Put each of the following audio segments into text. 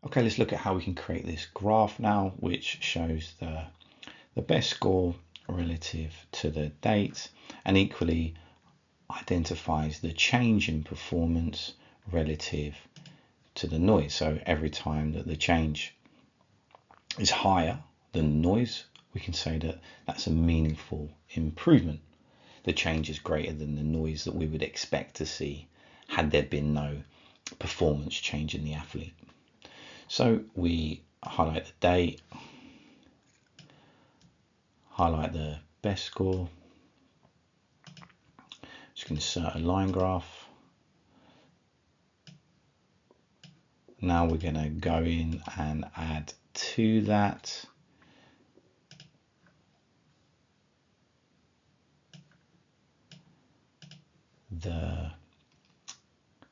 Okay, let's look at how we can create this graph now, which shows the best score relative to the date and equally identifies the change in performance relative to the noise. So every time that the change is higher than noise, we can say that that's a meaningful improvement. The change is greater than the noise that we would expect to see had there been no performance change in the athlete. So we highlight the date, highlight the best score, just insert a line graph. Now we're going to go in and add to that the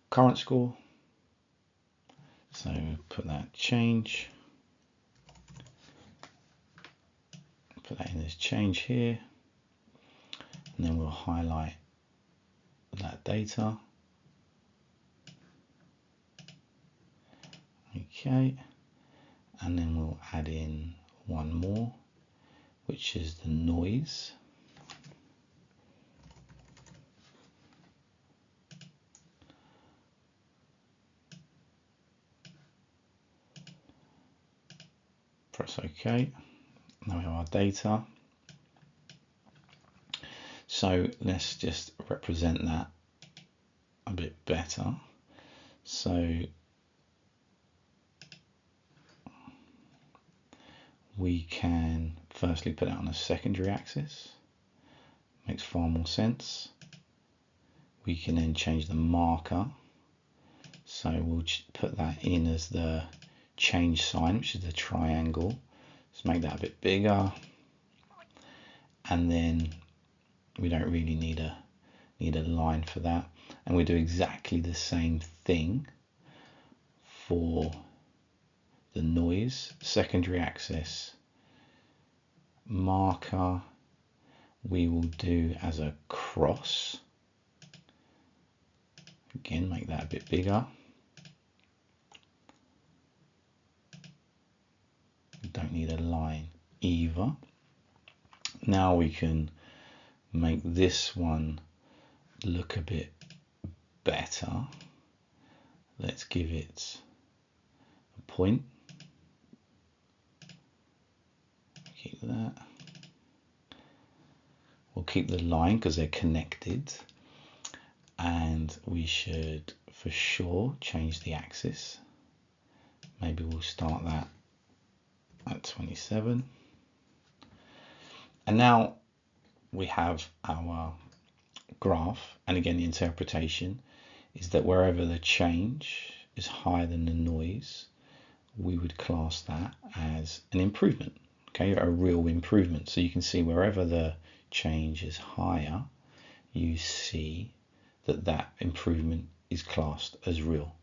current score. So put that change, put that in as change here, and then we'll highlight that data. Okay, and then we'll add in one more, which is the noise. Press OK. Now we have our data. So let's just represent that a bit better. So we can firstly put it on a secondary axis. Makes far more sense. We can then change the marker. So we'll put that in as the change sign, which is the triangle. Let's make that a bit bigger. And then we don't really need a line for that. And we do exactly the same thing for the noise. Secondary axis, marker, we will do as a cross. Again, make that a bit bigger. We don't need a line either. Now we can make this one look a bit better. Let's give it a point. Keep that. We'll keep the line because they're connected, and we should for sure change the axis. Maybe we'll start that at 27. And now we have our graph, and again the interpretation is that wherever the change is higher than the noise, we would class that as an improvement, okay, a real improvement. So you can see wherever the change is higher, you see that that improvement is classed as real.